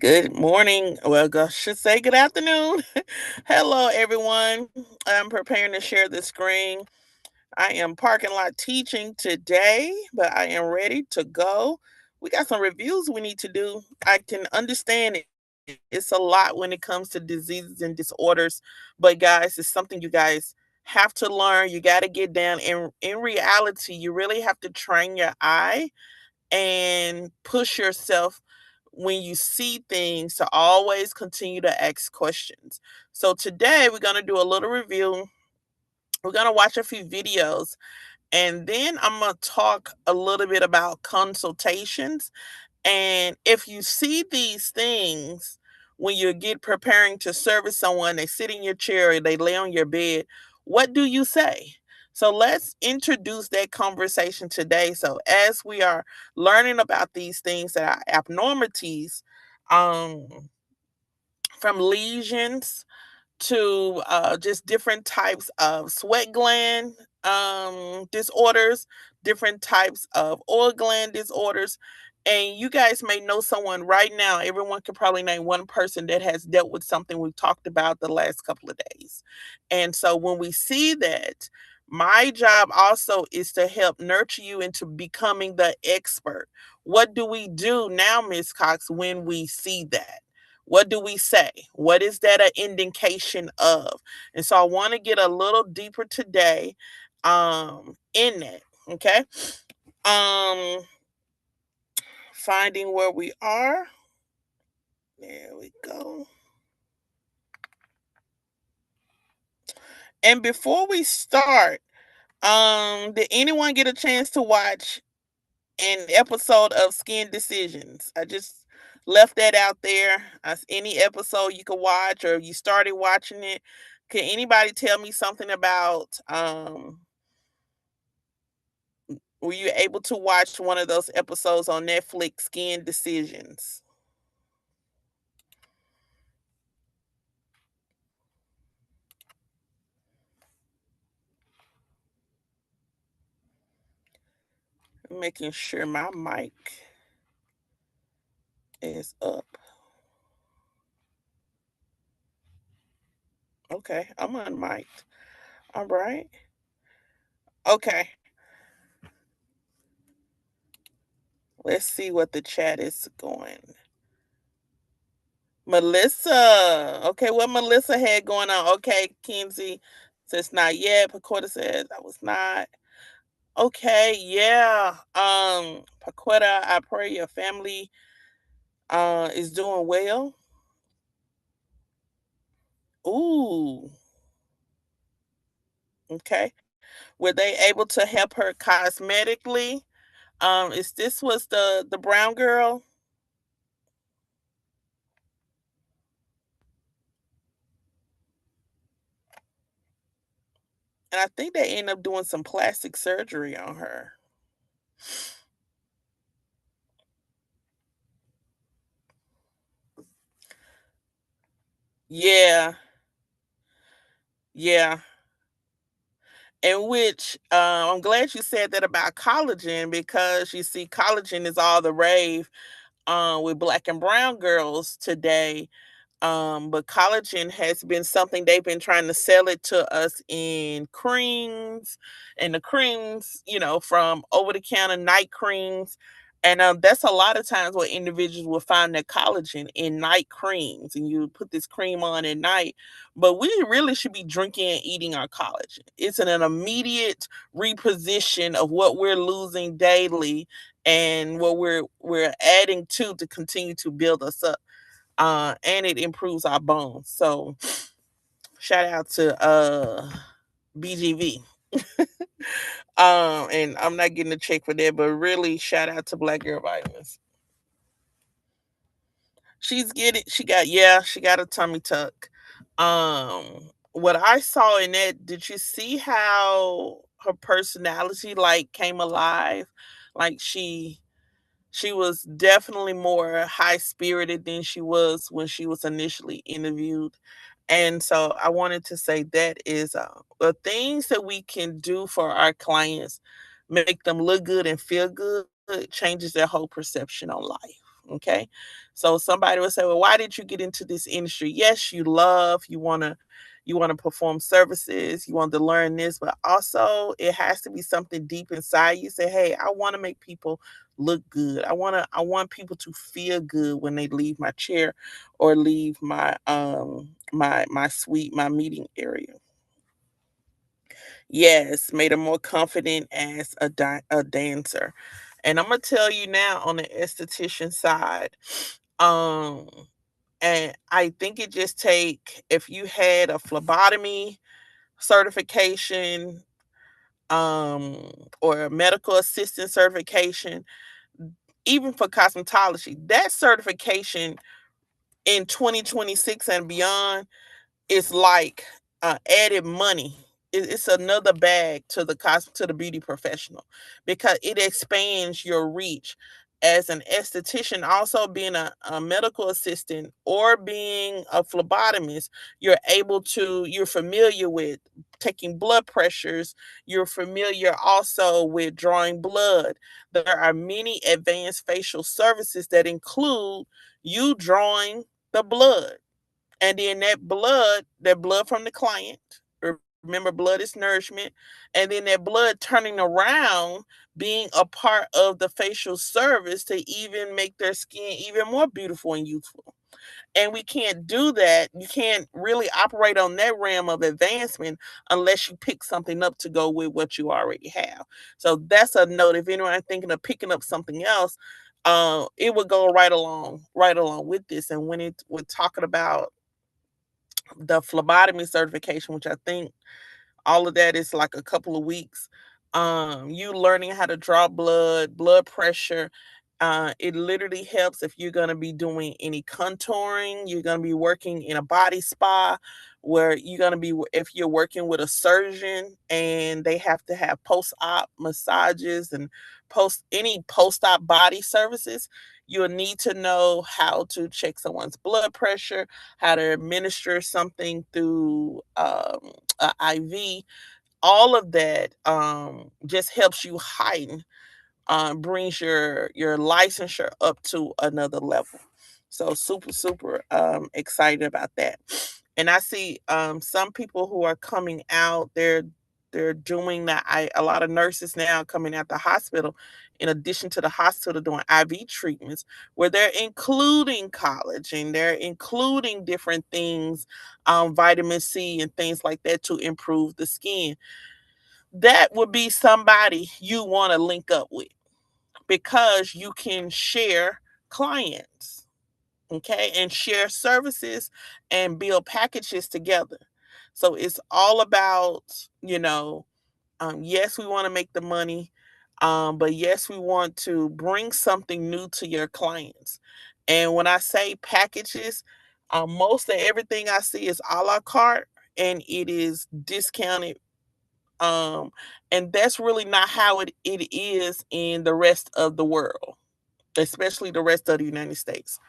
Good morning. Well, I should say good afternoon. Hello, everyone. I'm preparing to share the screen. I am parking lot teaching today, but I am ready to go. We got some reviews we need to do. I can understand it. It's a lot when it comes to diseases and disorders, but guys, it's something you guys have to learn. You got to get down. And in reality, you really have to train your eye and push yourself when you see things to always continue to ask questions. So today we're going to do a little review. We're going to watch a few videos and then I'm going to talk a little bit about consultations and if you see these things when you get preparing to service someone, they sit in your chair or they lay on your bed, what do you say? So let's introduce that conversation today. So as we are learning about these things that are abnormalities, um, from lesions to just different types of sweat gland disorders, different types of oil gland disorders. And you guys may know someone right now. Everyone could probably name one person that has dealt with something we've talked about the last couple of days. And so when we see that, my job also is to help nurture you into becoming the expert. What do we do now, Miss Cox, when we see that? What do we say? What is that an indication of? And so I want to get a little deeper today in that. Okay. Um Finding where we are. There we go. And before we start, did anyone get a chance to watch an episode of Skin Decisions? I just left that out there. As any episode you could watch or you started watching it. Can anybody tell me something about were you able to watch one of those episodes on Netflix, Skin Decisions? Making sure my mic is up. Okay, I'm unmiked. All right. Okay, let's see what the chat is going. Melissa. Okay, what Melissa had going on. Okay, Kinsey says not yet. Paquetta says I was not. Okay, yeah. Paquetta, I pray your family is doing well. Ooh, okay. Were they able to help her cosmetically? Is this was the brown girl? And I think they ended up doing some plastic surgery on her. Yeah, yeah. And which I'm glad you said that about collagen because you see, collagen is all the rave with black and brown girls today. But collagen has been something they've been trying to sell it to us in creams, and the creams, from over the counter night creams. And that's a lot of times what individuals will find their collagen in night creams, and you put this cream on at night. But we really should be drinking and eating our collagen. It's an immediate reposition of what we're losing daily and what we're adding to continue to build us up, and it improves our bones. So shout out to BGV. And I'm not getting a check for that, but really shout out to Black Girl Vitamins. She got a tummy tuck. What I saw in that, did you see how her personality like came alive? Like she was definitely more high spirited than she was when she was initially interviewed. And so I wanted to say that is the things that we can do for our clients, make them look good and feel good, it changes their whole perception on life. Okay. So somebody would say, well, why did you get into this industry? Yes, you love, you want to perform services, you want to learn this, but also it has to be something deep inside you. Say, hey, I want to make people look good. I want people to feel good when they leave my chair or leave my suite, my meeting area. Yes, made her more confident as a dancer. And I'm gonna tell you now on the esthetician side, um, and I think it just take if you had a phlebotomy certification, or a medical assistant certification, even for cosmetology, that certification in 2026 and beyond it's like, added money. It's another bag to the beauty professional because it expands your reach. As an esthetician, also being a medical assistant or being a phlebotomist, you're familiar with taking blood pressures, you're familiar also with drawing blood. There are many advanced facial services that include you drawing the blood and then that blood from the client, remember blood is nourishment, and then that blood turning around being a part of the facial service to even make their skin even more beautiful and youthful. And we can't do that. You can't really operate on that realm of advancement unless you pick something up to go with what you already have. So that's a note. If anyone thinking of picking up something else, it would go right along with this. And when we're talking about the phlebotomy certification, which I think all of that is like a couple of weeks. You learning how to draw blood pressure. It literally helps if you're going to be doing any contouring, you're going to be working in a body spa where you're going to be, if you're working with a surgeon and they have to have post-op massages and post-op body services, you'll need to know how to check someone's blood pressure, how to administer something through a IV. All of that just helps you heighten, brings your licensure up to another level. So super excited about that. And I see some people who are coming out. They're doing that. A lot of nurses now coming out the hospital, in addition to the hospital doing IV treatments, where they're including college and they're including different things, vitamin C and things like that to improve the skin. That would be somebody you want to link up with because you can share clients, okay, and share services and build packages together. So it's all about, yes, we want to make the money, but yes, we want to bring something new to your clients. And when I say packages, most of everything I see is a la carte and it is discounted, um, and that's really not how it is in the rest of the world, especially the rest of the United States,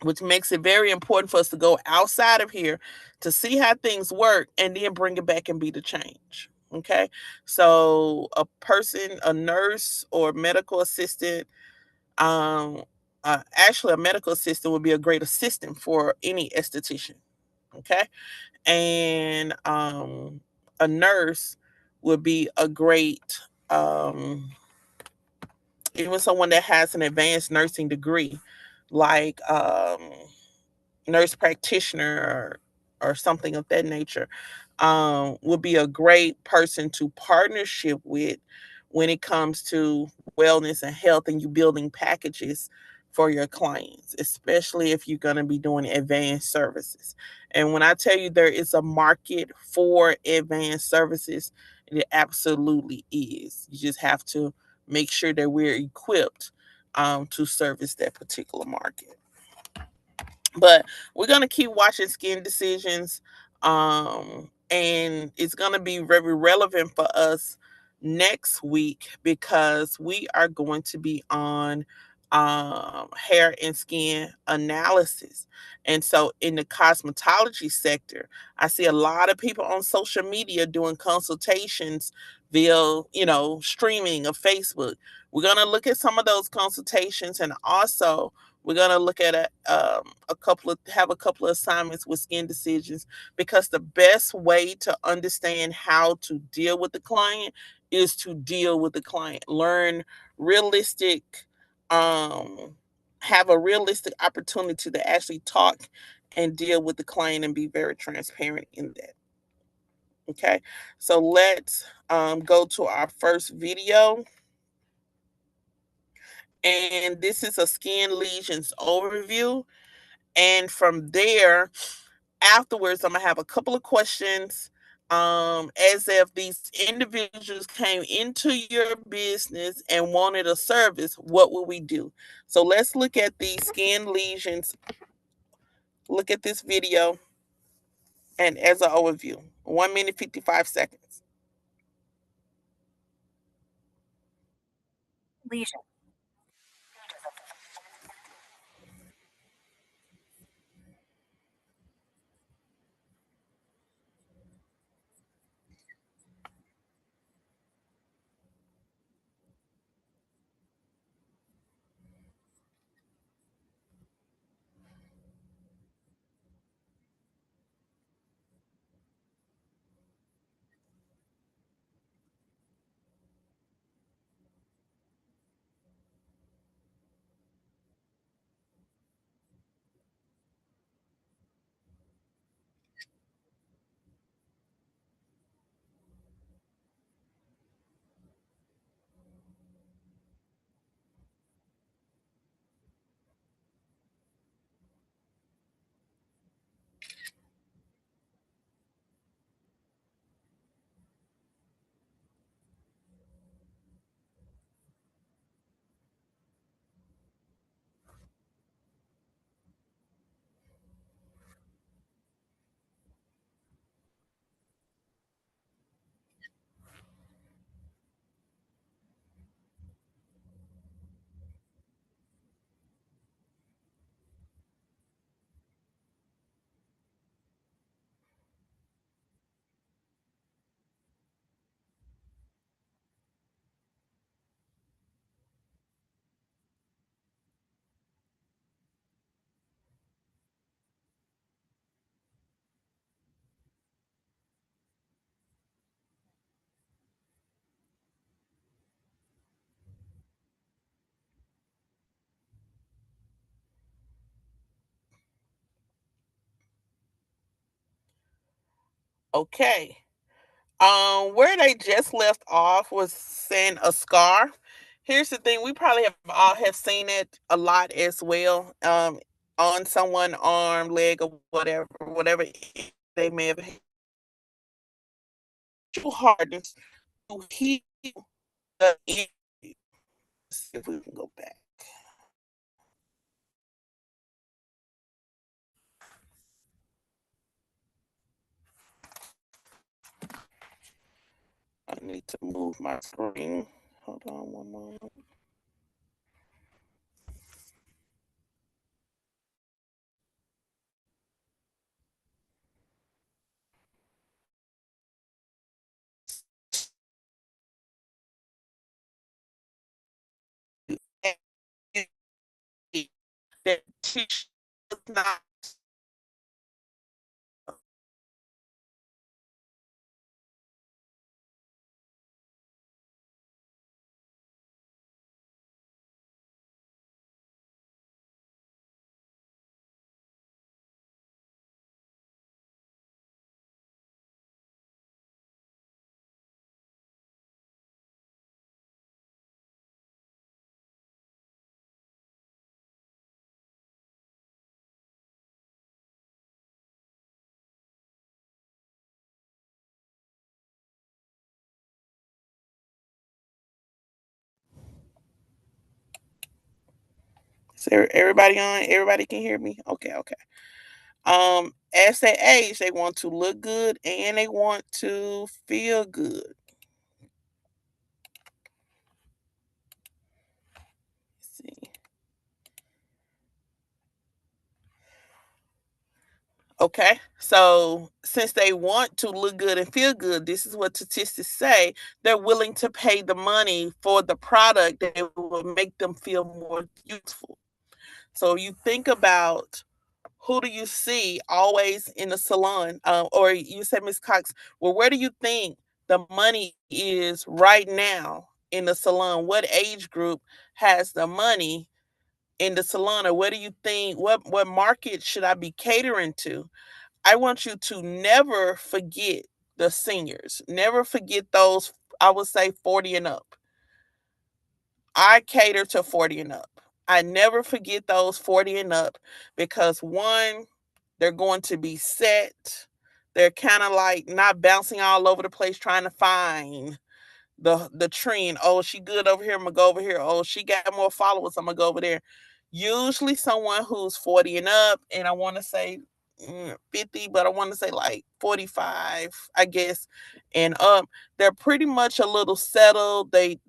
which makes it very important for us to go outside of here to see how things work and then bring it back and be the change. Okay. So a nurse or medical assistant, um, actually a medical assistant would be a great assistant for any esthetician. Okay. And a nurse would be a great, um, even someone that has an advanced nursing degree, like nurse practitioner or something of that nature, would be a great person to partnership with when it comes to wellness and health and you building packages for your clients, especially if you're going to be doing advanced services. And when I tell you there is a market for advanced services, it absolutely is. You just have to make sure that we're equipped to service that particular market. But we're gonna keep watching Skin Decisions, and it's gonna be very relevant for us next week because we are going to be on hair and skin analysis. And so in the cosmetology sector, I see a lot of people on social media doing consultations via, streaming of Facebook, We're going to look at some of those consultations, and also we're going to look at a couple of have a couple of assignments with skin decisions, because the best way to understand how to deal with the client is to deal with the client. Learn realistic, um, have a realistic opportunity to actually talk and deal with the client and be very transparent in that. Okay, so let's go to our first video. And this is a skin lesions overview. And from there, afterwards, I'm gonna have a couple of questions. As if these individuals came into your business and wanted a service, what would we do? So let's look at these skin lesions. Look at this video and as an overview. 1 minute 55 seconds. Lesion. Okay. Where they just left off was saying a scar. Here's the thing: we probably have all have seen it a lot as well, on someone arm, leg, or whatever they may have had. Too hard to heal the injury. Let's see if we can go back. I need to move my screen. Hold on one moment. That tissue does not. So everybody on? Everybody can hear me? Okay, okay. As they age, they want to look good and they want to feel good. Let's see. Okay. So since they want to look good and feel good, this is what statistics say. They're willing to pay the money for the product that will make them feel more useful. So you think about, who do you see always in the salon? Or you said, Miss Cox, well, where do you think the money is right now in the salon? What age group has the money in the salon? Or what do you think, what market should I be catering to? I want you to never forget the seniors. Never forget those, I would say 40 and up. I cater to 40 and up. I never forget those 40 and up because one, they're going to be set. They're kind of like not bouncing all over the place trying to find the trend. Oh, she good over here, I'm gonna go over here. Oh, she got more followers, I'm gonna go over there. Usually someone who's 40 and up, and I want to say 50, but I want to say like 45, I guess, and up. They're pretty much a little settled. They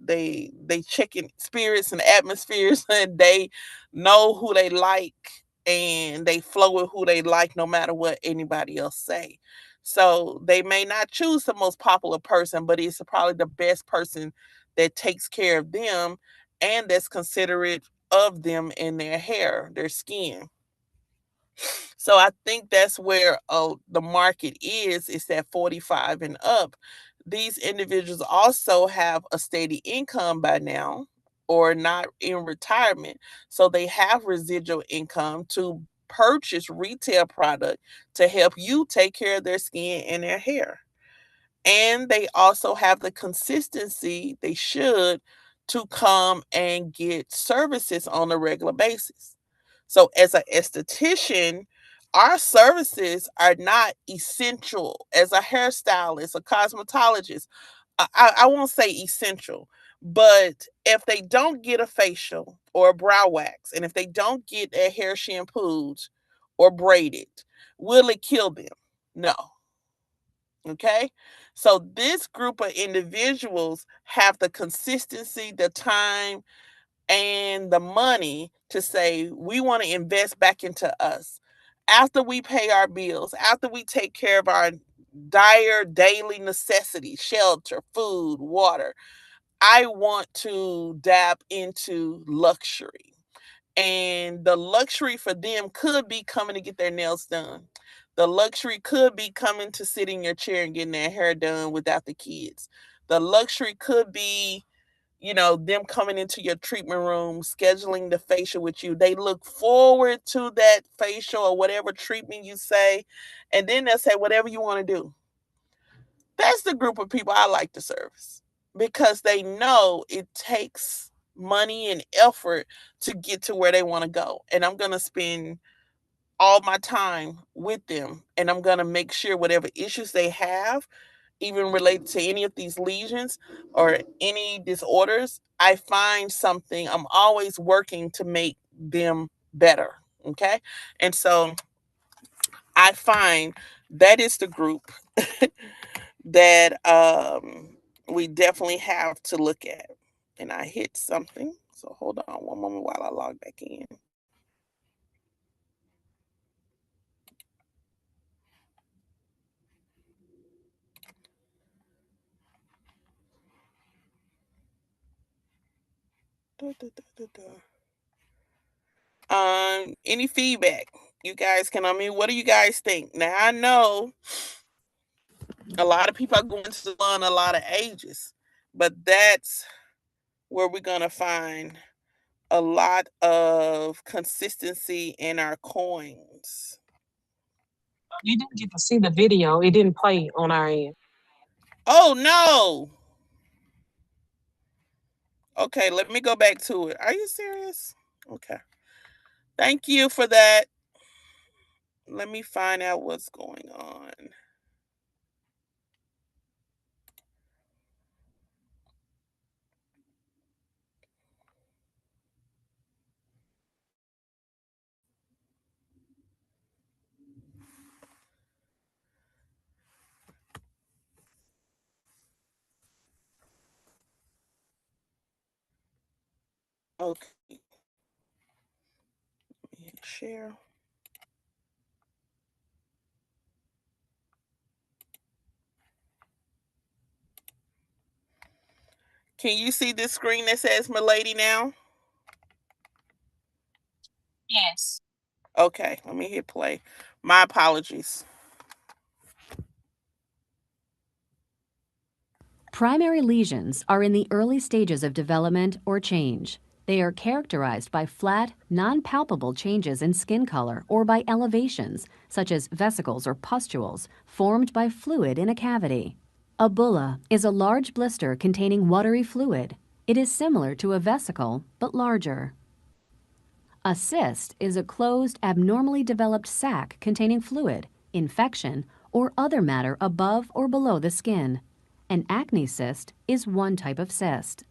checking spirits and atmospheres, and they know who they like, and they flow with who they like, no matter what anybody else say. So they may not choose the most popular person, but it's probably the best person that takes care of them and that's considerate of them and their hair, their skin. So I think that's where the market is that 45 and up. These individuals also have a steady income by now or not in retirement. So they have residual income to purchase retail product to help you take care of their skin and their hair. And they also have the consistency they should to come and get services on a regular basis. So, as an esthetician, our services are not essential. As a hairstylist, a cosmetologist, I won't say essential, but if they don't get a facial or a brow wax, and if they don't get their hair shampooed or braided, will it kill them? No. Okay. So this group of individuals have the consistency, the time, and the money to say, we want to invest back into us. After we pay our bills, after we take care of our dire daily necessities, shelter, food, water, I want to dab into luxury. And the luxury for them could be coming to get their nails done. The luxury could be coming to sit in your chair and getting their hair done without the kids. The luxury could be, them coming into your treatment room, scheduling the facial with you. They look forward to that facial or whatever treatment you say. And then they'll say, whatever you want to do. That's the group of people I like to service because they know it takes money and effort to get to where they want to go. And I'm going to spend all my time with them and I'm going to make sure whatever issues they have, even related to any of these lesions or any disorders, I find something. I'm always working to make them better. Okay. And so I find that is the group that we definitely have to look at. And I hit something. So hold on one moment while I log back in. Da, da, da, da, da. Any feedback? You guys can, what do you guys think? Now I know a lot of people are going to learn a lot of ages, but that's where we're gonna find a lot of consistency in our coins. You didn't get to see the video. It didn't play on our end. Oh no. Okay, let me go back to it. Are you serious? Okay. Thank you for that. Let me find out what's going on. Okay. Share. Can you see this screen that says "Milady" now? Yes. Okay, let me hit play. My apologies. Primary lesions are in the early stages of development or change. They are characterized by flat, non-palpable changes in skin color or by elevations, such as vesicles or pustules, formed by fluid in a cavity. A bulla is a large blister containing watery fluid. It is similar to a vesicle, but larger. A cyst is a closed, abnormally developed sac containing fluid, infection, or other matter above or below the skin. An acne cyst is one type of cyst.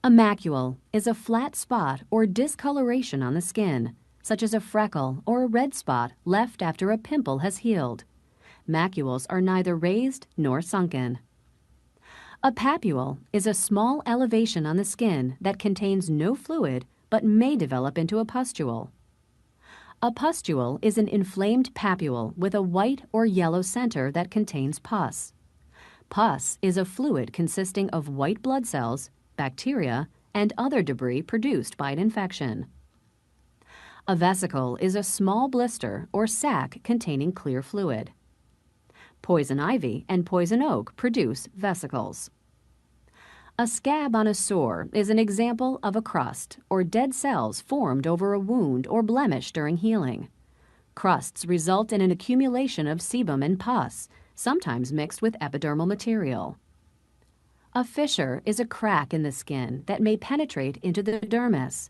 A macule is a flat spot or discoloration on the skin, such as a freckle or a red spot left after a pimple has healed. Macules are neither raised nor sunken. A papule is a small elevation on the skin that contains no fluid but may develop into a pustule. A pustule is an inflamed papule with a white or yellow center that contains pus. Pus is a fluid consisting of white blood cells, bacteria, and other debris produced by an infection. A vesicle is a small blister or sac containing clear fluid. Poison ivy and poison oak produce vesicles. A scab on a sore is an example of a crust or dead cells formed over a wound or blemish during healing. Crusts result in an accumulation of sebum and pus, sometimes mixed with epidermal material. A fissure is a crack in the skin that may penetrate into the dermis.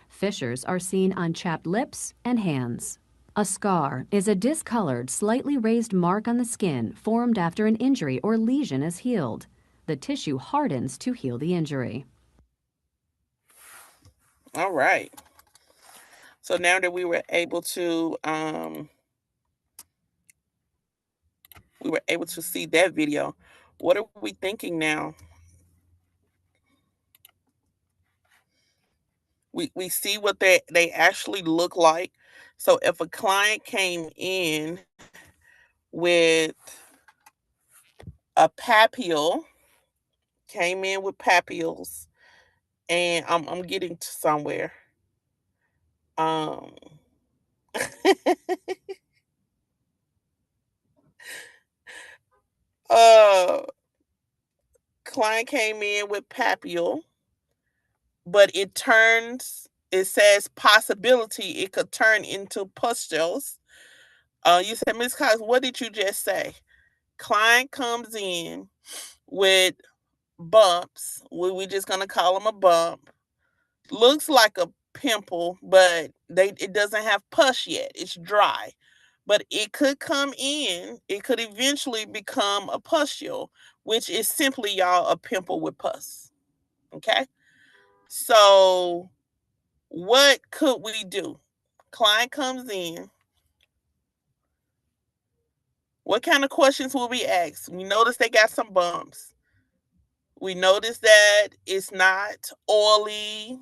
Fissures are seen on chapped lips and hands. A scar is a discolored, slightly raised mark on the skin formed after an injury or lesion is healed. The tissue hardens to heal the injury. All right. So now that we were able to see that video, what are we thinking now? We see what they actually look like. So if a client came in with a papule, came in with papules, and I'm getting to somewhere. Um uh client came in with papule, but it says possibility it could turn into pustules. You said, Miss Cox, what did you just say? Client comes in with bumps. We just gonna call them a bump. Looks like a pimple, but it doesn't have pus yet. It's dry. But it could come in, it could eventually become a pustule, which is simply, y'all, a pimple with pus. Okay? So what could we do? Client comes in. What kind of questions will we ask? We notice they got some bumps. We notice that it's not oily,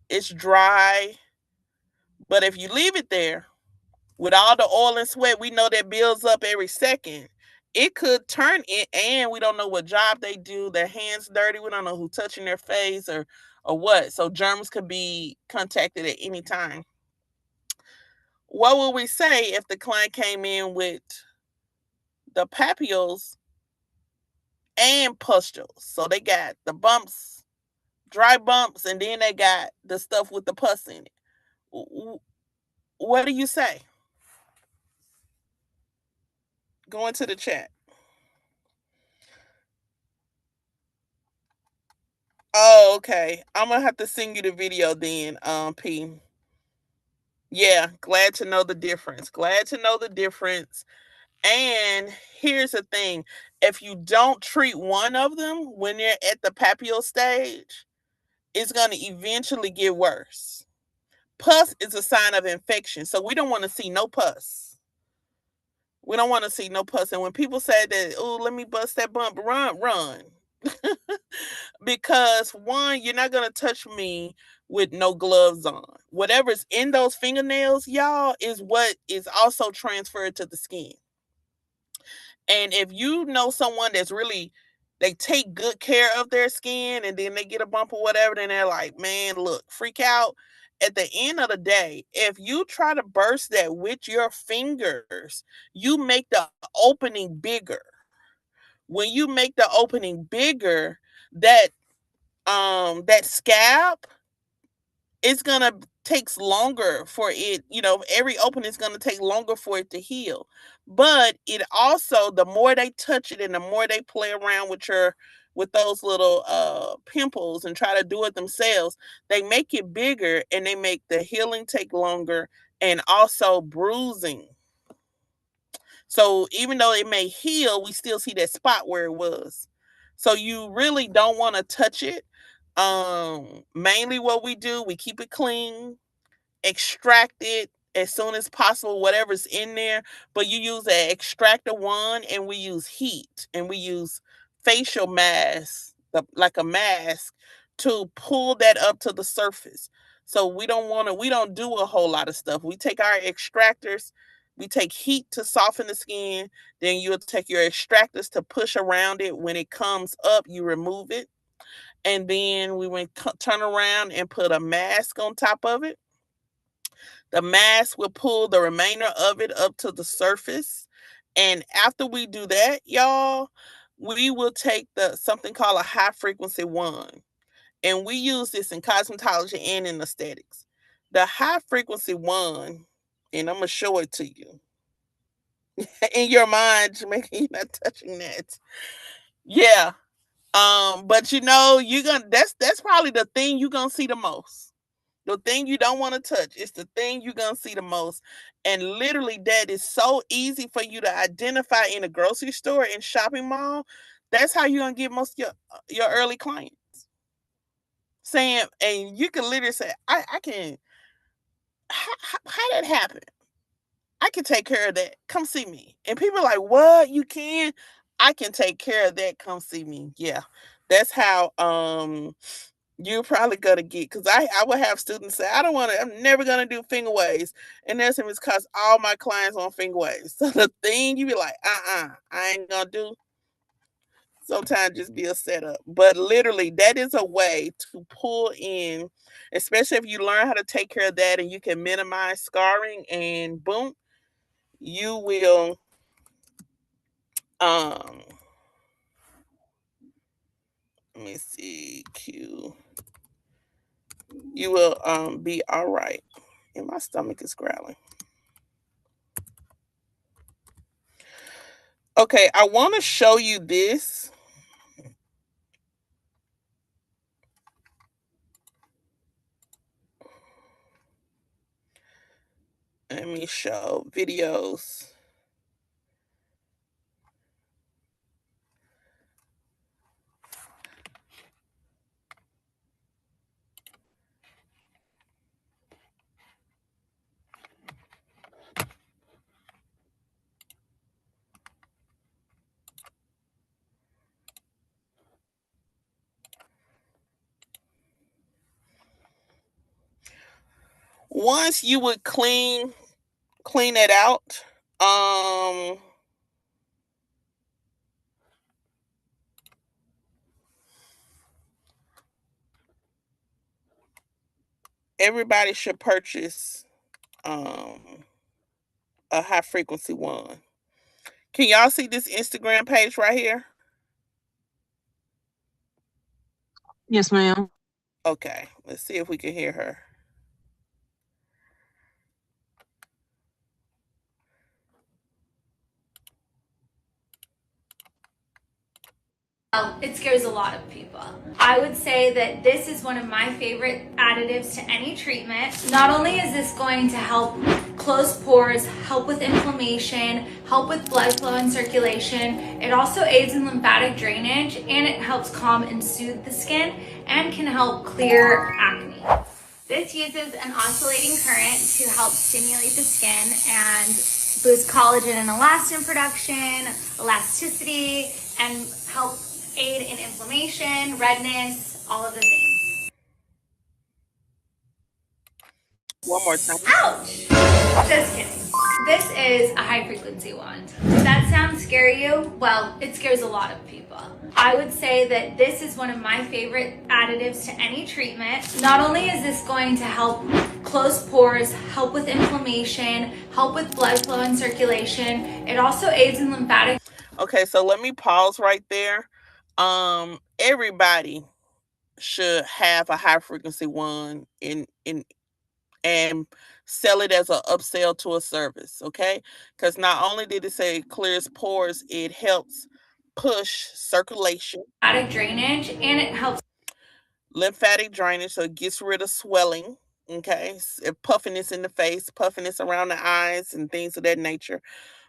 it's dry. But if you leave it there with all the oil and sweat, we know that builds up every second. It could turn it, and we don't know what job they do. Their hands dirty. We don't know who touching their face or what. So germs could be contacted at any time. What would we say if the client came in with the papules and pustules? So they got the bumps, dry bumps, and then they got the stuff with the pus in it. What do you say? Go into the chat. Oh, okay. I'm gonna have to send you the video then, P. Yeah, glad to know the difference. Glad to know the difference. And here's the thing: if you don't treat one of them when they're at the papule stage, it's gonna eventually get worse. Pus is a sign of infection, so we don't want to see no pus. We don't want to see no pus. And when people say that, oh, let me bust that bump, run, run. Because one, you're not gonna touch me with no gloves on. Whatever's in those fingernails, y'all, is what is also transferred to the skin. And if you know someone that's really they take good care of their skin, and then they get a bump or whatever, then they're like, man, look, freak out. At the end of the day, if you try to burst that with your fingers, you make the opening bigger. When you make the opening bigger, that that scab, it's gonna takes longer for it, every opening is gonna take longer for it to heal. But it also, the more they touch it and the more they play around with those little pimples and try to do it themselves, they make it bigger and they make the healing take longer, and also bruising. So even though it may heal, we still see that spot where it was. So you really don't want to touch it. Mainly what we do, we keep it clean, extract it as soon as possible, whatever's in there. But you use an extractor wand, and we use heat, and we use facial masks, like a mask, to pull that up to the surface. So we don't do a whole lot of stuff. We take our extractors, we take heat to soften the skin, then you'll take your extractors to push around it. When it comes up, you remove it. And then we went turn around and put a mask on top of it. The mask will pull the remainder of it up to the surface. And after we do that, y'all, we will take the something called a high frequency wand. And we use this in cosmetology and in aesthetics. The high frequency wand, and I'm gonna show it to you. In your mind, Jamaica, you're not touching that. Yeah. But you're gonna that's probably the thing you're gonna see the most. The thing you don't want to touch is the thing you're going to see the most. And literally, that is so easy for you to identify in a grocery store and shopping mall. That's how you're going to get most of your early clients. Saying, and you can literally say, I can, how that happen? I can take care of that. Come see me. And people are like, what? You can? I can take care of that. Come see me. Yeah. That's how you're probably gonna get, because I would have students say, I don't want to, I'm never gonna do finger waves. And that's because all my clients want finger waves. So the thing you be like, I ain't gonna do, sometimes just be a setup. But literally, that is a way to pull in, especially if you learn how to take care of that and you can minimize scarring, and boom, you will um let me see, Q. You will be all right. And my stomach is growling. Okay, I want to show you this. Let me show videos. Once you would clean it out, everybody should purchase um a high frequency one. Can y'all see this Instagram page right here? Yes, ma'am. Okay, let's see if we can hear her. It scares a lot of people. I would say that this is one of my favorite additives to any treatment. Not only is this going to help close pores, help with inflammation, help with blood flow and circulation, it also aids in lymphatic drainage, and it helps calm and soothe the skin and can help clear acne. This uses an oscillating current to help stimulate the skin and boost collagen and elastin production, elasticity, and help aid in inflammation, redness, all of the things. One more time. Ouch! Just kidding. This is a high frequency wand. Does that sound scare you? Well, it scares a lot of people. I would say that this is one of my favorite additives to any treatment. Not only is this going to help close pores, help with inflammation, help with blood flow and circulation, it also aids in lymphatic. Okay, so let me pause right there. Everybody should have a high frequency one in and sell it as an upsell to a service, okay? Because not only did it say it clears pores, it helps push circulation, Drainage, and it helps lymphatic drainage, so it gets rid of swelling, okay? Puffiness in the face, puffiness around the eyes, and things of that nature.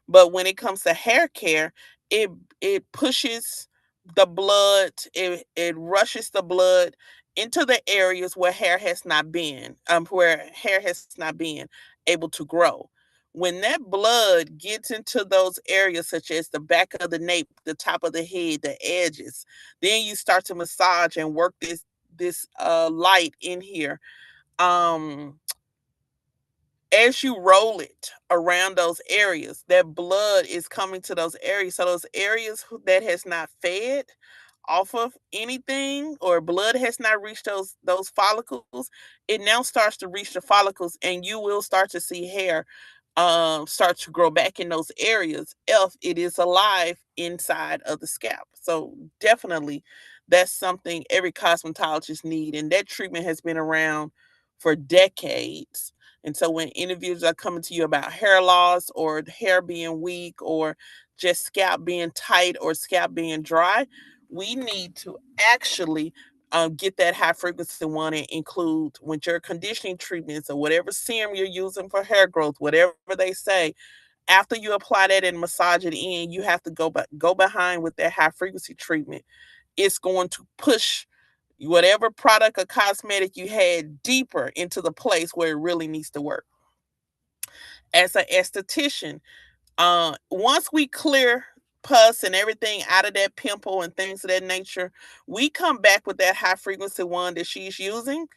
But when it comes to hair care, it it pushes the blood, it rushes the blood into the areas where hair has not been, where hair has not been able to grow. When that blood gets into those areas, such as the back of the nape, the top of the head, the edges, then you start to massage and work this light in here. Um, as you roll it around those areas, that blood is coming to those areas. So those areas that has not fed off of anything, or blood has not reached those follicles, it now starts to reach the follicles, and you will start to see hair start to grow back in those areas if it is alive inside of the scalp. So definitely that's something every cosmetologist need, and that treatment has been around for decades. And so when individuals are coming to you about hair loss or hair being weak or just scalp being tight or scalp being dry, we need to actually get that high frequency one and include with your conditioning treatments or whatever serum you're using for hair growth, whatever they say. After you apply that and massage it in, you have to go behind with that high frequency treatment. It's going to push whatever product or cosmetic you had deeper into the place where it really needs to work. As an esthetician, once we clear pus and everything out of that pimple and things of that nature, we come back with that high frequency one that she's using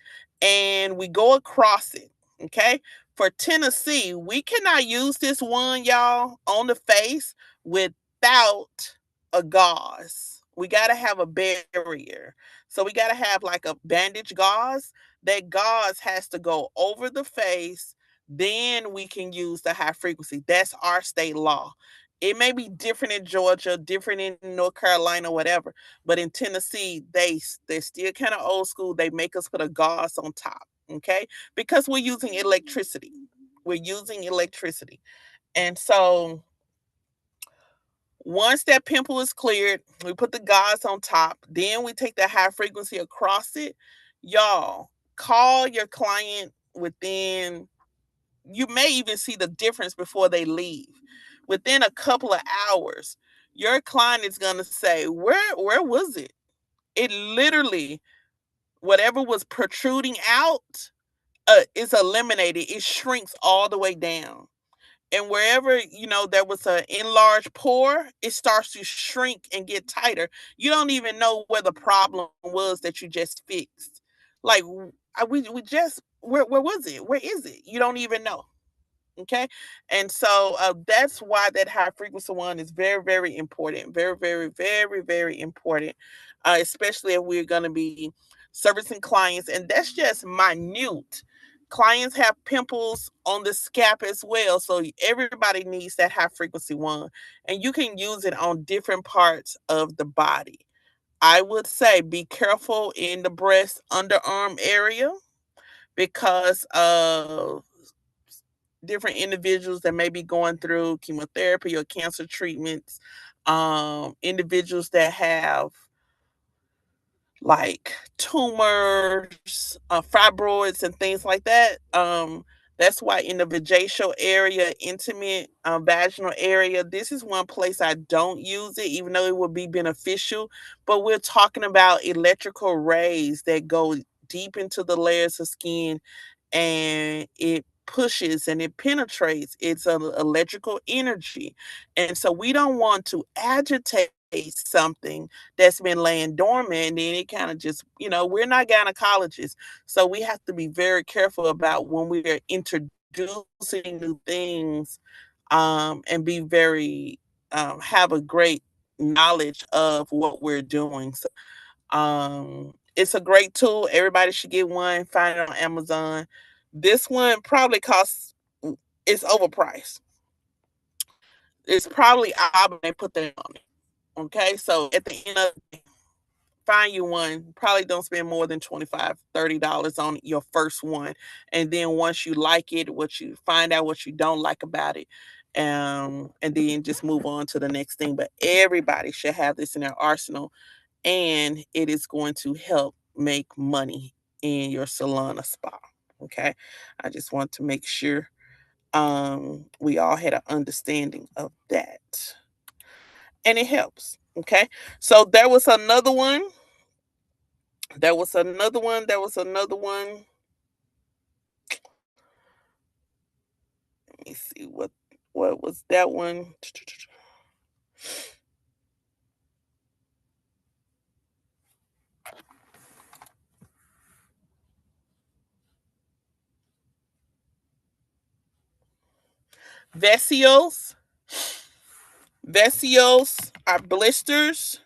and we go across it. Okay. For Tennessee, we cannot use this one, y'all, on the face without a gauze. We got to have a barrier. So we got to have like a bandage gauze. That gauze has to go over the face, then we can use the high frequency. That's our state law. It may be different in Georgia, different in North Carolina, whatever. But in Tennessee, they're still kind of old school. They make us put a gauze on top, okay? Because we're using electricity. We're using electricity. And so once that pimple is cleared, we put the gauze on top. Then we take the high frequency across it. Y'all, call your client within, you may even see the difference before they leave. Within a couple of hours, your client is going to say, where was it? It literally, whatever was protruding out is eliminated. It shrinks all the way down. And wherever, there was an enlarged pore, it starts to shrink and get tighter. You don't even know where the problem was that you just fixed. Like, we just, where was it? Where is it? You don't even know. Okay. And so that's why that high frequency one is very, very important. Very, very, very, very important. Especially if we're going to be servicing clients. And that's just minute. Clients have pimples on the scalp as well. So everybody needs that high frequency one. And you can use it on different parts of the body. I would say be careful in the breast underarm area because different individuals that may be going through chemotherapy or cancer treatments, individuals that have like tumors, fibroids, and things like that. That's why in the vaginal area, intimate vaginal area, this is one place I don't use it, even though it would be beneficial. But we're talking about electrical rays that go deep into the layers of skin, and it pushes and it penetrates. It's an electrical energy. And so we don't want to agitate something that's been laying dormant, and then it kind of just, we're not gynecologists. So we have to be very careful about when we are introducing introducing new things, and be very have a great knowledge of what we're doing. So it's a great tool. Everybody should get one. Find it on Amazon. This one probably costs. It's overpriced. It's probably Auburn they put that on it. Okay, so at the end of the day, find you one. Probably don't spend more than $25, $30 on your first one, and then once you like it, what you find out what you don't like about it, and then just move on to the next thing. But everybody should have this in their arsenal, and it is going to help make money in your salon or spa. Okay, I just want to make sure we all had an understanding of that, and it helps. Okay, so there was another one. There was another one. There was another one. Let me see what was that one. Vesios. Vesios are blisters.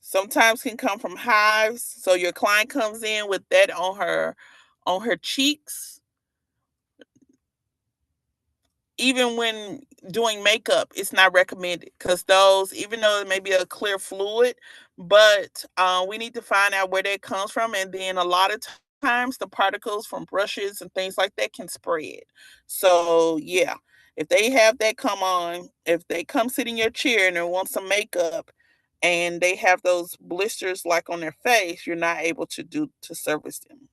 Sometimes can come from hives. So your client comes in with that on her cheeks. Even when doing makeup, it's not recommended because those, even though it may be a clear fluid, but we need to find out where that comes from. And then a lot of times, the particles from brushes and things like that can spread. So, yeah, if they have that come on, if they come sit in your chair and they want some makeup and they have those blisters like on their face, you're not able to service them.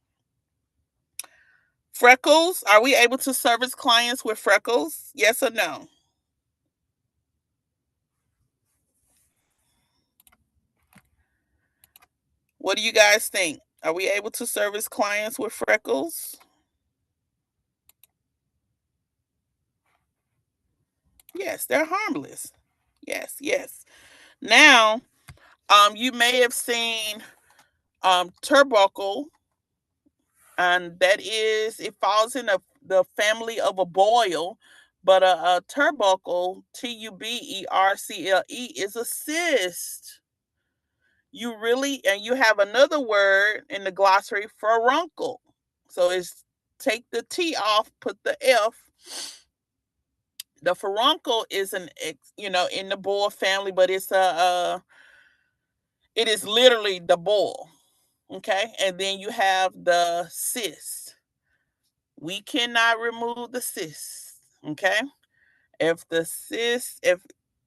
Freckles, are we able to service clients with freckles? Yes or no? What do you guys think? Are we able to service clients with freckles? Yes, they're harmless. Yes, yes. Now, you may have seen tubercle, and that is it falls in the family of a boil, but a tubercle, Tubercle, is a cyst. You really, and you have another word in the glossary, furuncle. So it's take the T off, put the F. The furuncle is in the boil family, but it is literally the boil. Okay, and then you have the cyst. We cannot remove the cyst. Okay, if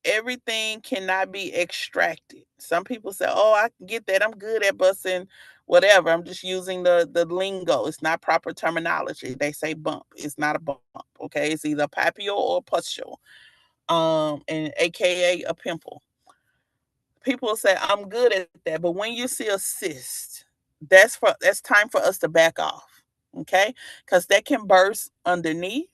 everything cannot be extracted. Some people say, "Oh, I can get that. I'm good at busting whatever." I'm just using the lingo. It's not proper terminology. They say bump. It's not a bump. Okay, it's either papule or pustule, and AKA a pimple. People say I'm good at that, but when you see a cyst, that's time for us to back off. Okay, because that can burst underneath,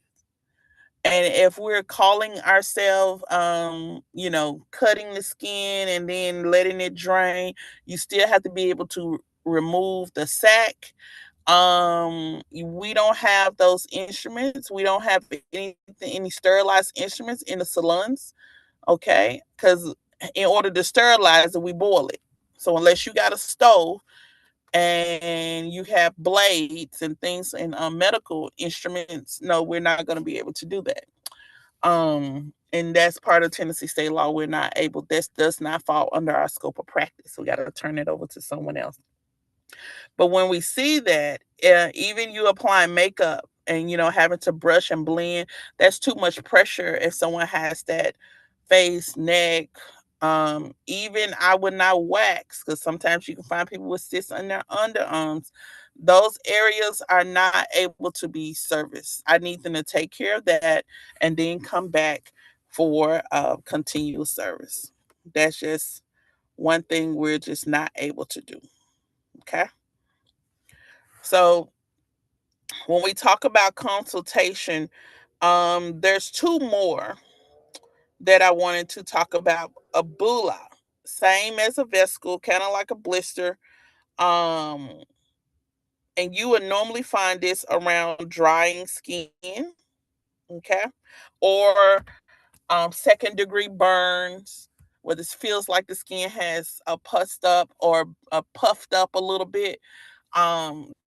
and if we're calling ourselves cutting the skin and then letting it drain, you still have to be able to remove the sac. We don't have those instruments. We don't have any sterilized instruments in the salons. Okay, because in order to sterilize it, we boil it. So unless you got a stove and you have blades and things and medical instruments, no, we're not going to be able to do that. And that's part of Tennessee state law. We're not able. This does not fall under our scope of practice. We got to turn it over to someone else. But when we see that, even you applying makeup and having to brush and blend, that's too much pressure. If someone has that face, neck, even I would not wax because sometimes you can find people with cysts on their underarms. Those areas are not able to be serviced. I need them to take care of that and then come back for continuous service. That's just one thing we're just not able to do. Okay. So when we talk about consultation, there's two more that I wanted to talk about. A bula, same as a vesicle, kind of like a blister, um, And you would normally find this around drying skin, okay? Or second degree burns, where this feels like the skin has a pussed up or puffed up a little bit.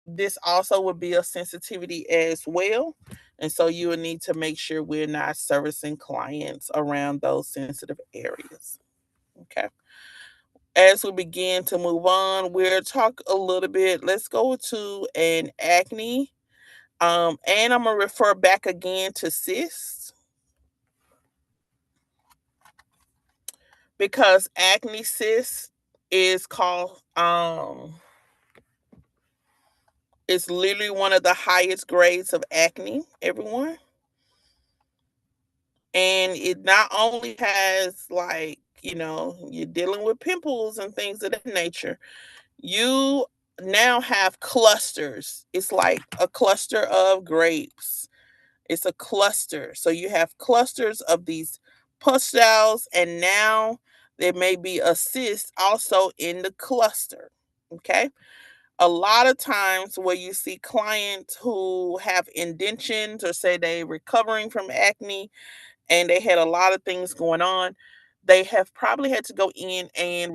This also would be a sensitivity as well. And so you would need to make sure we're not servicing clients around those sensitive areas. Okay. As we begin to move on, we'll talk a little bit. Let's go to an acne. And I'm gonna refer back again to cysts because acne cyst is called it's literally one of the highest grades of acne, everyone. And it not only has, like, you're dealing with pimples and things of that nature. You now have clusters. It's like a cluster of grapes. It's a cluster. So you have clusters of these pustules, and now there may be a cyst also in the cluster. Okay. A lot of times where you see clients who have indentions or say they recovering from acne and they had a lot of things going on, they have probably had to go in and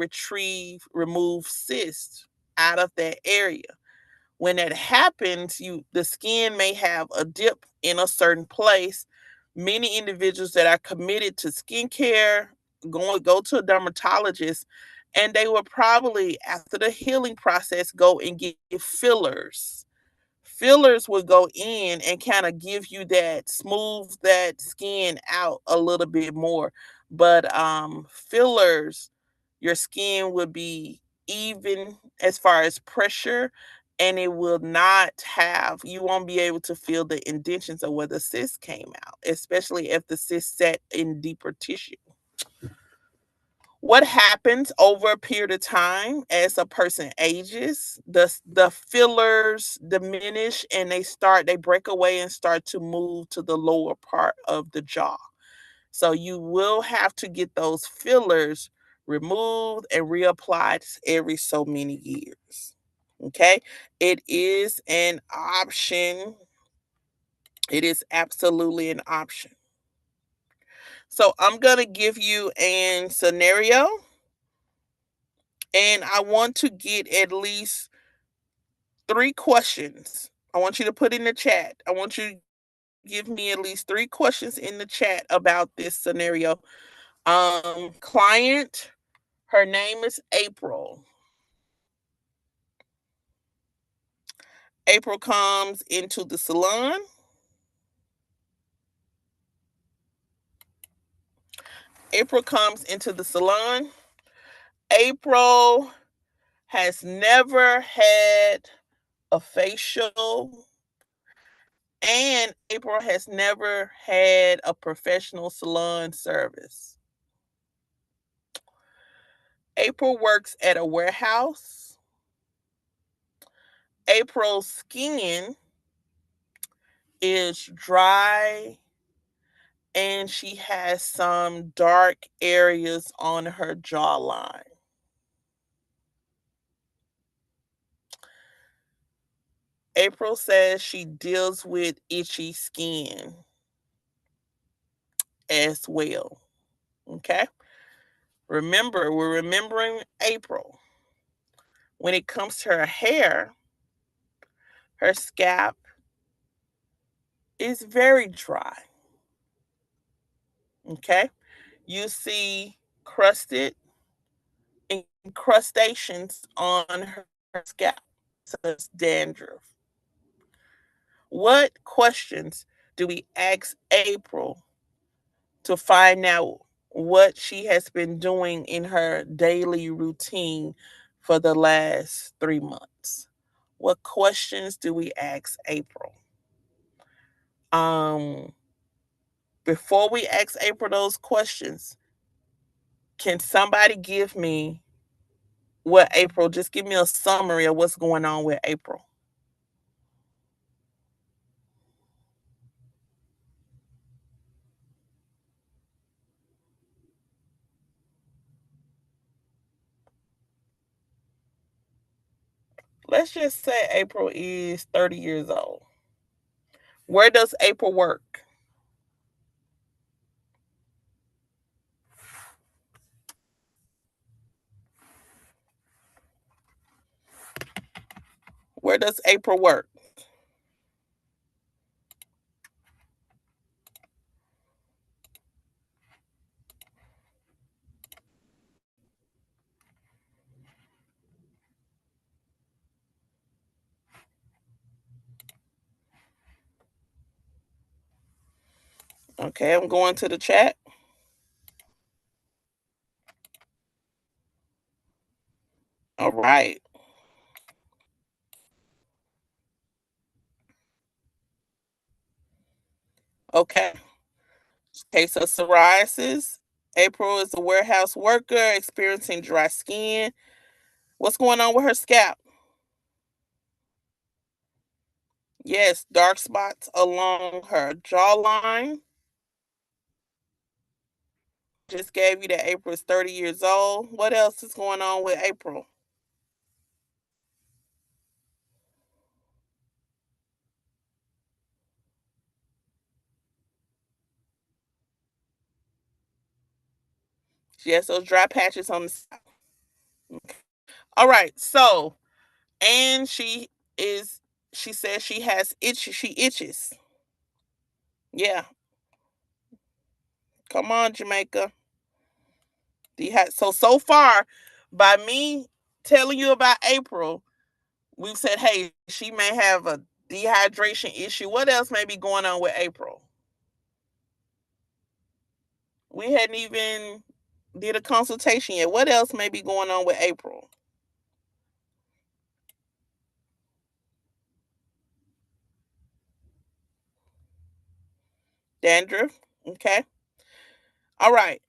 remove cysts out of that area. When that happens, the skin may have a dip in a certain place. Many individuals that are committed to skincare go to a dermatologist, and they will probably, after the healing process, go and get fillers. Fillers will go in and kind of give you that, smooth that skin out a little bit more. But fillers, your skin will be even as far as pressure, and it will not have, you won't be able to feel the indentions of where the cyst came out, especially if the cyst set in deeper tissue. What happens over a period of time as a person ages, the fillers diminish and they break away and start to move to the lower part of the jaw. So you will have to get those fillers removed and reapplied every so many years. Okay? It is an option. It is absolutely an option. So I'm going to give you an scenario, and I want to get at least 3 questions. I want you to put in the chat. I want you to give me at least 3 questions in the chat about this scenario. Client, her name is April. April comes into the salon. April comes into the salon. April has never had a facial, and April has never had a professional salon service. April works at a warehouse. April's skin is dry and she has some dark areas on her jawline. April says she deals with itchy skin as well. Okay? Remember, we're remembering April. When it comes to her hair, her scalp is very dry. Okay? You see crusted incrustations on her scalp. So it's dandruff. What questions do we ask April to find out what she has been doing in her daily routine for the last 3 months? What questions do we ask April? Um, Before we ask April those questions, can somebody give me what April, just give me a summary of what's going on with April? let's just say April is 30 years old. Where does April work? Where does April work? Okay, I'm going to the chat. All right. Okay. Case of psoriasis. April is a warehouse worker experiencing dry skin. What's going on with her scalp? Yes, dark spots along her jawline. Just gave you that April is 30 years old. What else is going on with April? She has those dry patches on the side. All right, so and is she says she has she itches. Yeah, come on, Jamaica. So far, by me telling you about April, we've said, hey, she may have a dehydration issue. What else may be going on with April? We hadn't even did a consultation yet. What else may be going on with April? Dandruff. Okay. All right.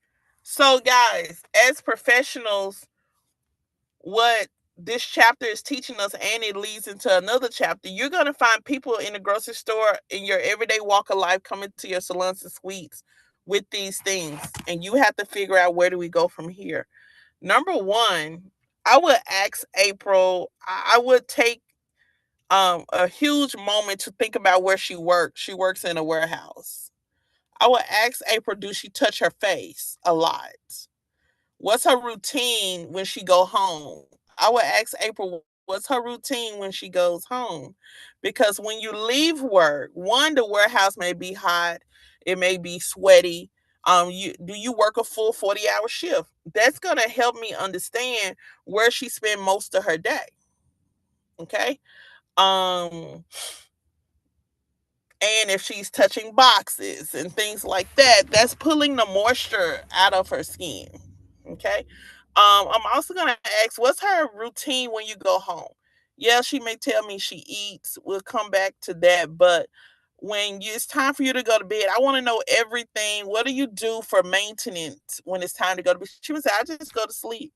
So, guys, as professionals, what this chapter is teaching us, and it leads into another chapter, you're going to find people in the grocery store in your everyday walk of life coming to your salons and suites with these things. And you have to figure out, where do we go from here? Number one, I would ask April, I would take a huge moment to think about where she works. She works in a warehouse. I would ask April, do she touch her face a lot? What's her routine when she go home? I would ask April, what's her routine when she goes home? Because when you leave work, one, the warehouse may be hot, it may be sweaty. You work a full 40-hour shift? That's gonna help me understand where she spend most of her day. Okay. Um, and if she's touching boxes and things like that, that's pulling the moisture out of her skin. Okay. I'm also gonna ask, what's her routine when you go home? Yeah, she may tell me she eats. We'll come back to that. But it's time for you to go to bed, I want to know everything. What do you do for maintenance when it's time to go to bed? She would say, I just go to sleep.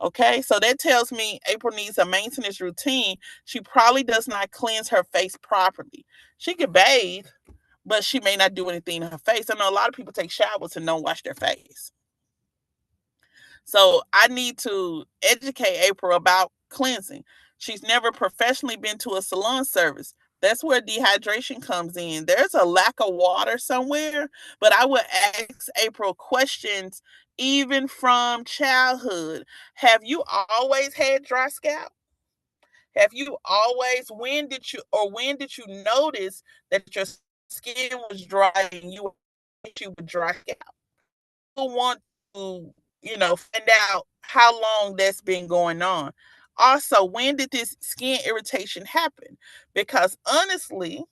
Okay, so that tells me April needs a maintenance routine. She probably does not cleanse her face properly. She could bathe, but she may not do anything to her face. I know a lot of people take showers and don't wash their face. So I need to educate April about cleansing. She's never professionally been to a salon service. That's where dehydration comes in. There's a lack of water somewhere, but I would ask April questions even from childhood. Have you always had dry scalp? Have you always, when did you notice that your skin was dry and you with dry scalp? Want to, find out how long that's been going on. Also, when did this skin irritation happen? Because honestly,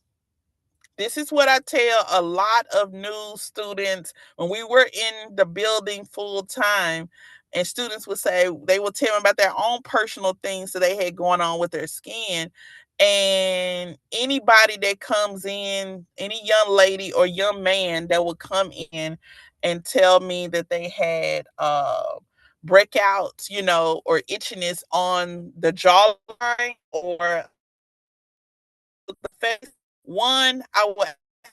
this is what I tell a lot of new students when we were in the building full time. And students would say, they would tell me about their own personal things that they had going on with their skin. And anybody that comes in, any young lady or young man that would come in and tell me that they had breakouts, or itchiness on the jawline or the face. One, I would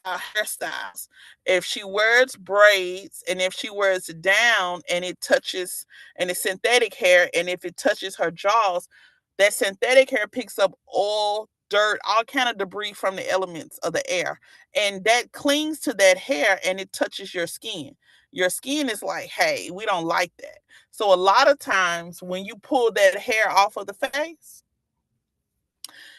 hairstyles. If she wears braids and if she wears it down and it touches, and it's synthetic hair, and if it touches her jaws, That synthetic hair picks up oil, dirt, all kind of debris from the elements of the air, and that clings to that hair and it touches your skin. Your skin is like, hey, we don't like that. So a lot of times when you pull that hair off of the face,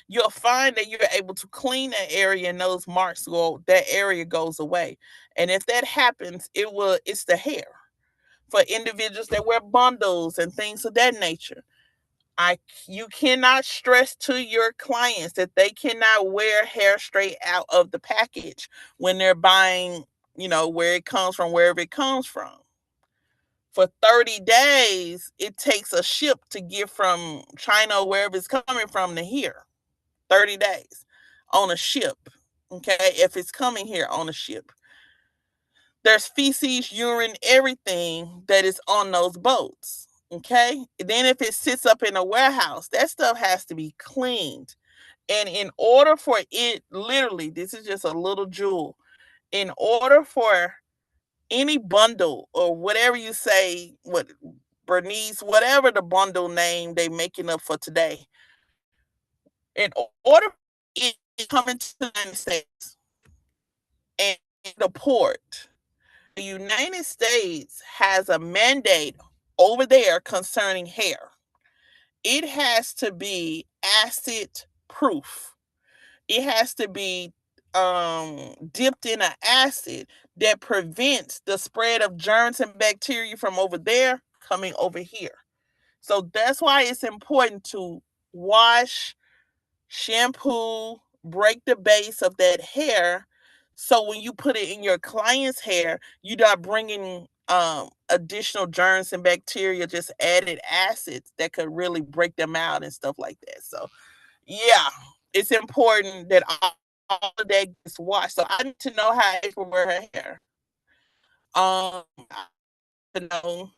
you'll find that you're able to clean that area and those marks go, that area goes away. And if that happens, it's the hair. For individuals that wear bundles and things of that nature, I you cannot stress to your clients that they cannot wear hair straight out of the package when they're buying, where it comes from, wherever it comes from. For 30 days, it takes a ship to get from China or wherever it's coming from to here. 30 days on a ship. Okay, if it's coming here on a ship, there's feces, urine, everything that is on those boats. Okay, then if it sits up in a warehouse, that stuff has to be cleaned. And in order for it, literally, this is just a little jewel. In order for any bundle or whatever you say, what Bernice, whatever the bundle name they making up for today, in order for it to come into the United States and the port, the United States has a mandate over there concerning hair. It has to be acid proof. It has to be dipped in an acid that prevents the spread of germs and bacteria from over there coming over here. So that's why it's important to wash, shampoo, break the base of that hair. So when you put it in your client's hair, you're not bringing additional germs and bacteria, just added acids that could really break them out and stuff like that. So yeah, it's important that all of that gets washed. So I need to know how April wear her hair. I need to know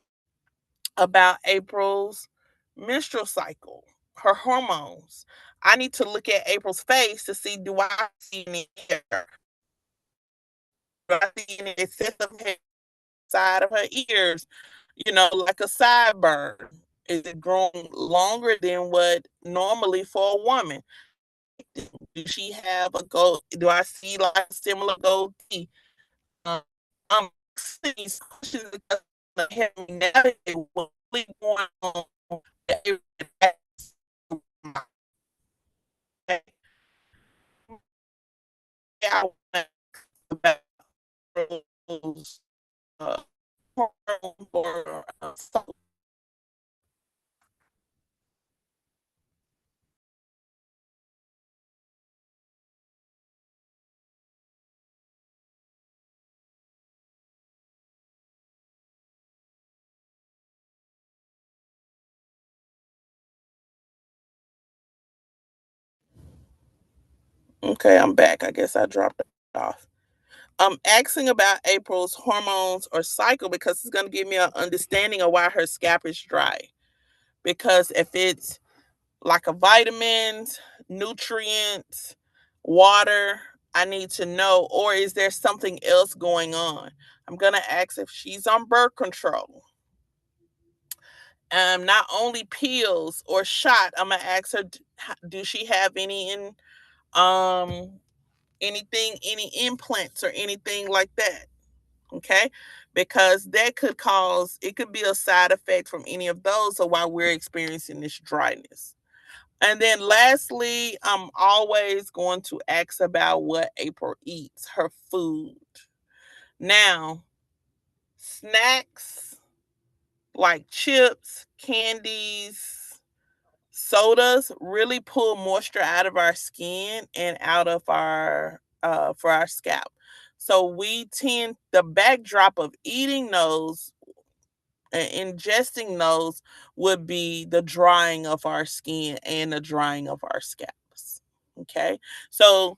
about April's menstrual cycle, her hormones. I need to look at April's face to see, do I see any hair? Do I see any excessive hair side of her ears? Like a sideburn. Is it growing longer than what normally for a woman? Do she have a gold? Do I see like a similar goatee? Um, I'm asking these questions because to help me navigate what's really going on. I want about those uh, hormones or okay, I'm back. I guess I dropped off. I'm asking about April's hormones or cycle because it's going to give me an understanding of why her scalp is dry. Because if it's like a vitamins, nutrients, water, I need to know, or is there something else going on? I'm going to ask if she's on birth control. Not only pills or shot, I'm going to ask her, do she have any in um anything, any implants or anything like that? Okay, because that could cause, it could be a side effect from any of those, or while we're experiencing this dryness. And then lastly, I'm always going to ask about what April eats, her food. Now, snacks like chips, candies, sodas really pull moisture out of our skin and out of our for our scalp. So we tend, the backdrop of eating those and ingesting those would be the drying of our skin and the drying of our scalps. Okay. So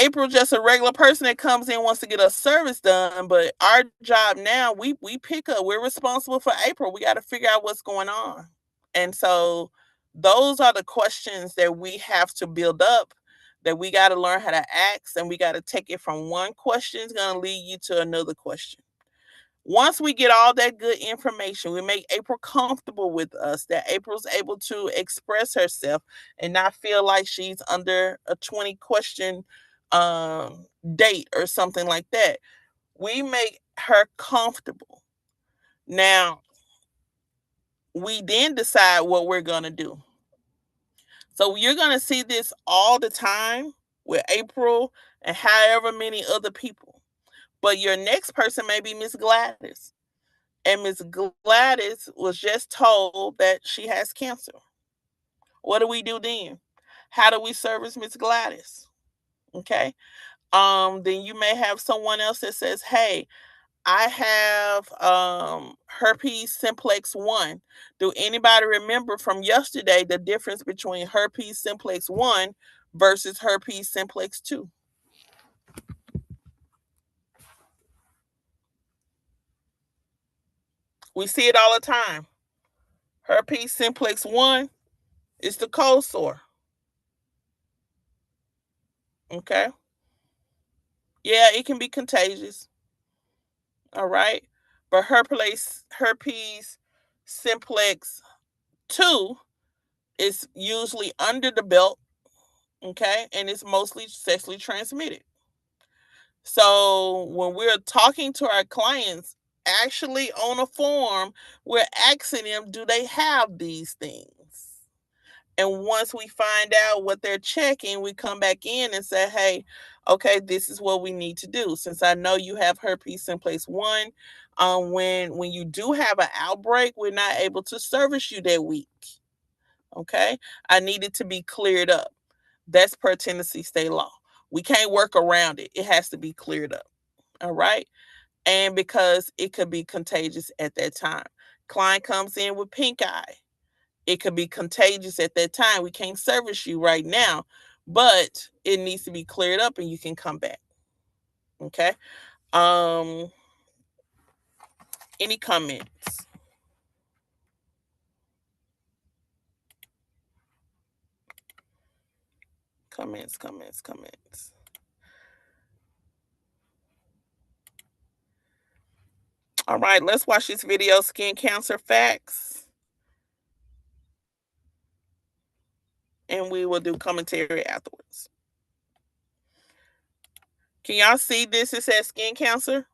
April just a regular person that comes in, wants to get a service done, but our job now, we pick up, we're responsible for April. We got to figure out what's going on. And so those are the questions that we have to build up, that we got to learn how to ask, and we got to take it from one question is going to lead you to another question. Once we get all that good information, we make April comfortable with us, that April's able to express herself and not feel like she's under a 20 question um, date or something like that. We make her comfortable. Now, we then decide what we're going to do. So you're going to see this all the time with April and however many other people. But your next person may be Miss Gladys. And Miss Gladys was just told that she has cancer. What do we do then? How do we service Miss Gladys? Okay. Then you may have someone else that says, hey, I have herpes simplex 1. Do anybody remember from yesterday the difference between herpes simplex 1 versus herpes simplex 2? We see it all the time. Herpes simplex 1 is the cold sore. Okay. Yeah, it can be contagious. All right. But herpes simplex 2 is usually under the belt. Okay. And it's mostly sexually transmitted. So when we're talking to our clients, actually on a form, we're asking them, do they have these things? And once we find out what they're checking, we come back in and say, hey, okay, this is what we need to do. Since I know you have herpes simplex 1, when you do have an outbreak, we're not able to service you that week. Okay. I need it to be cleared up. That's per Tennessee state law. We can't work around it. It has to be cleared up. All right. And because it could be contagious at that time. Client comes in with pink eye. It could be contagious at that time. We can't service you right now, but it needs to be cleared up and you can come back. Okay. Um, any comments? Comments. All right, let's watch this video, Skin Cancer Facts. And we will do commentary afterwards. Can y'all see this? It says skin cancer.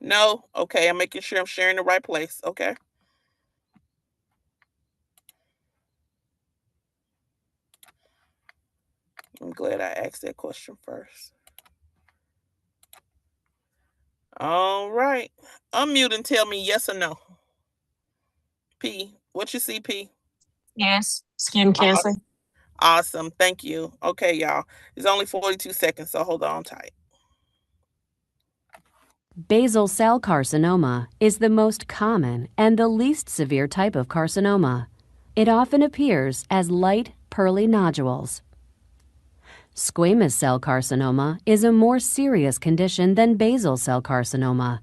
No? Okay, I'm making sure I'm sharing the right place. Okay. I'm glad I asked that question first. All right. Unmute and tell me yes or no. P, what you see, P? Yes, skin cancer. Awesome. Thank you. Okay, y'all. It's only 42 seconds, so hold on tight. Basal cell carcinoma is the most common and the least severe type of carcinoma. It often appears as light, pearly nodules. Squamous cell carcinoma is a more serious condition than basal cell carcinoma.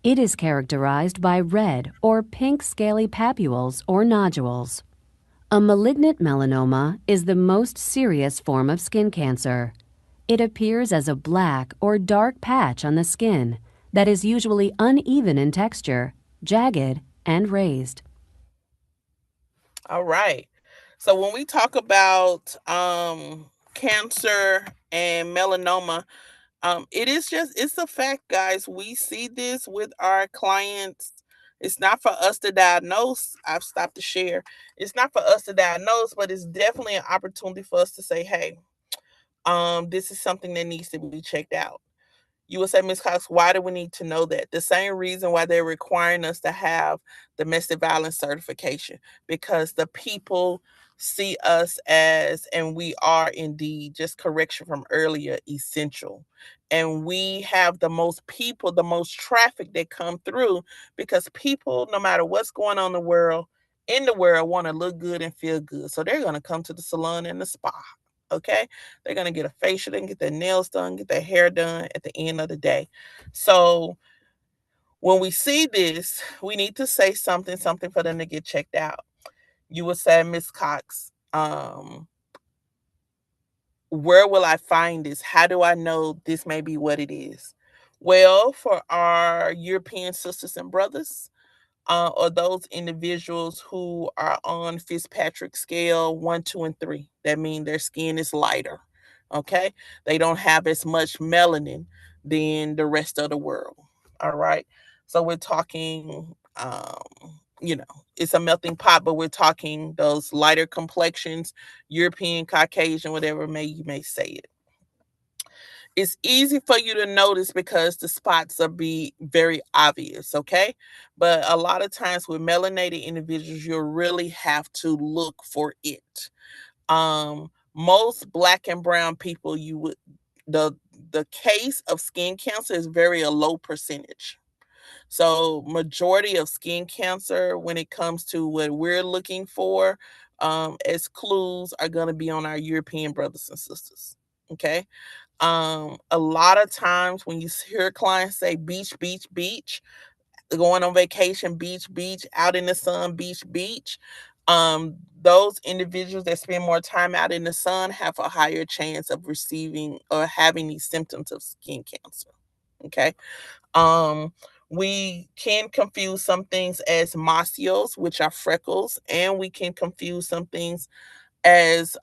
It is characterized by red or pink scaly papules or nodules. A malignant melanoma is the most serious form of skin cancer. It appears as a black or dark patch on the skin that is usually uneven in texture, jagged, and raised. All right. So when we talk about cancer and melanoma, it's a fact, guys. We see this with our clients. It's not for us to diagnose. I've stopped to share. It's not for us to diagnose, but it's definitely an opportunity for us to say, hey, this is something that needs to be checked out. You would say, Ms. Cox, why do we need to know that? The same reason why they're requiring us to have domestic violence certification, because the people see us as, and we are indeed, just correction from earlier, essential. And we have the most people, the most traffic that come through because people, no matter what's going on in the world, want to look good and feel good. So they're going to come to the salon and the spa. Okay. They're going to get a facial and get their nails done, get their hair done at the end of the day. So when we see this, we need to say something for them to get checked out. You would say, Miss Cox, where will I find this? How do I know this may be what it is? Well, for our European sisters and brothers, or those individuals who are on Fitzpatrick scale 1, 2, and 3. That means their skin is lighter. Okay. They don't have as much melanin than the rest of the world. All right. So we're talking, you know, it's a melting pot, but we're talking those lighter complexions, European, Caucasian, whatever may you may say it. It's easy for you to notice because the spots are be very obvious, okay? But a lot of times with melanated individuals, you'll really have to look for it. Most black and brown people, you would the the case of skin cancer is very a low percentage. So majority of skin cancer, when it comes to what we're looking for, as clues, are going to be on our European brothers and sisters. Okay. A lot of times when you hear clients say beach, beach, beach, going on vacation, beach, beach, out in the sun, beach, beach, those individuals that spend more time out in the sun have a higher chance of receiving or having these symptoms of skin cancer. Okay. Um, we can confuse some things as mossios, which are freckles, and we can confuse some things as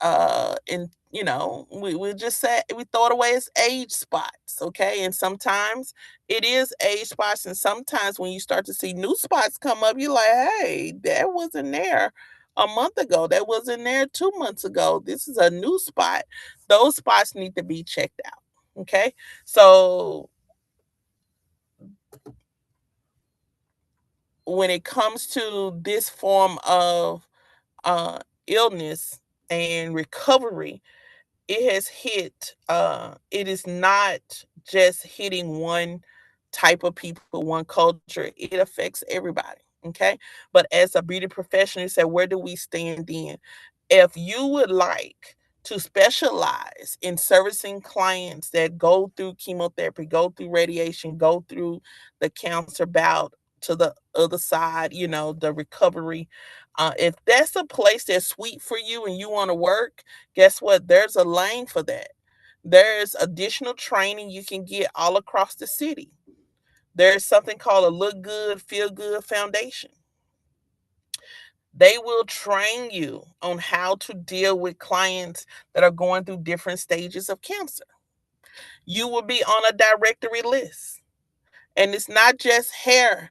in we just say we throw it away as age spots, okay? And sometimes it is age spots, and sometimes when you start to see new spots come up, you're like, hey, that wasn't there a month ago, that wasn't there 2 months ago, this is a new spot. Those spots need to be checked out. Okay. So when it comes to this form of uh illness and recovery, it has hit it is not just hitting one type of people, one culture, it affects everybody. Okay. But as a beauty professional, you say, where do we stand in? If you would like to specialize in servicing clients that go through chemotherapy, go through radiation, go through the cancer bout to the other side, the recovery, if that's a place that's sweet for you and you want to work, guess what? There's a lane for that. There's additional training you can get all across the city. There's something called a Look Good, Feel Good Foundation. They will train you on how to deal with clients that are going through different stages of cancer. You will be on a directory list. And it's not just hair.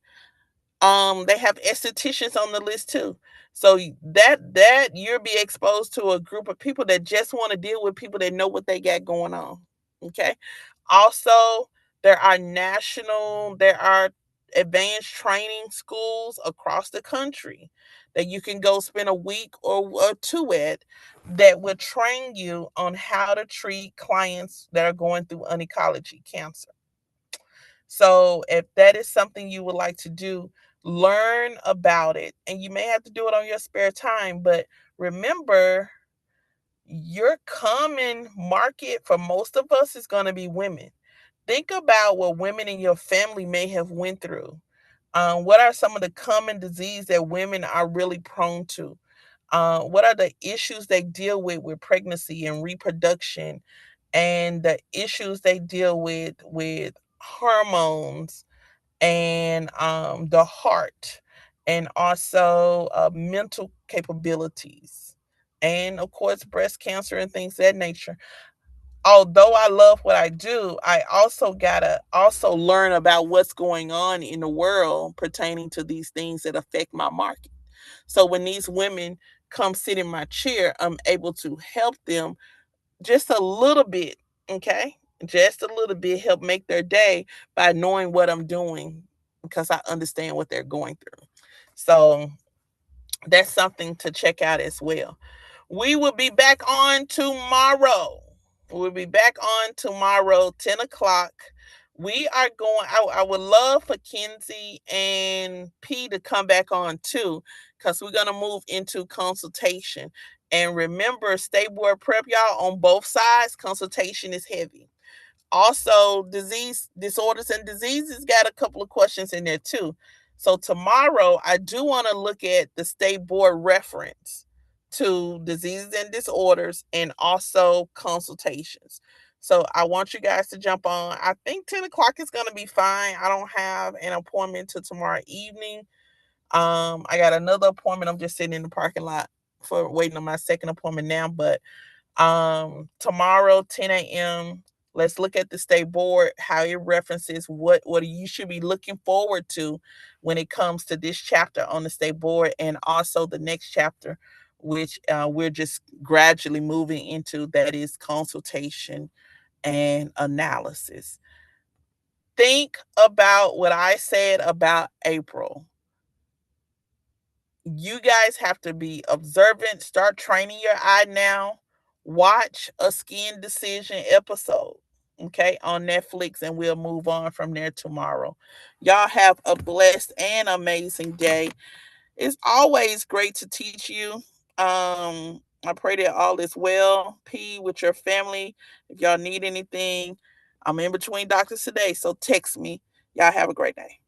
They have estheticians on the list too. So that you'll be exposed to a group of people that just want to deal with people that know what they got going on. Okay. Also, there are advanced training schools across the country that you can go spend a week or two at, that will train you on how to treat clients that are going through oncology cancer. So if that is something you would like to do, learn about it. And you may have to do it on your spare time, but remember, your common market for most of us is going to be women. Think about what women in your family may have went through. What are some of the common disease that women are really prone to? What are the issues they deal with pregnancy and reproduction, and the issues they deal with hormones and the heart, and also mental capabilities, and of course breast cancer and things of that nature. Although I love what I do, I also gotta also learn about what's going on in the world pertaining to these things that affect my market. So when these women come sit in my chair, I'm able to help them just a little bit, okay? Just a little bit, help make their day by knowing what I'm doing because I understand what they're going through. So that's something to check out as well. We will be back on tomorrow. We'll be back on tomorrow, 10 o'clock. We are going, I would love for Kenzie and P to come back on too, because we're going to move into consultation. And remember, stay board prep, y'all, on both sides. Consultation is heavy. Also, disease, disorders and diseases got a couple of questions in there too. So tomorrow, I do want to look at the state board reference to diseases and disorders and also consultations. So I want you guys to jump on. I think 10 o'clock is going to be fine. I don't have an appointment till tomorrow evening. I got another appointment. I'm just sitting in the parking lot for waiting on my second appointment now. But tomorrow, 10 a.m. Let's look at the state board, how it references what you should be looking forward to when it comes to this chapter on the state board, and also the next chapter, which we're just gradually moving into, that is consultation and analysis. Think about what I said about April. You guys have to be observant. Start training your eye now. Watch a Skin Decision episode, okay, on Netflix, and we'll move on from there tomorrow. Y'all have a blessed and amazing day. It's always great to teach you. I pray that all is well, P, with your family. If y'all need anything, I'm in between doctors today, so text me. Y'all have a great day.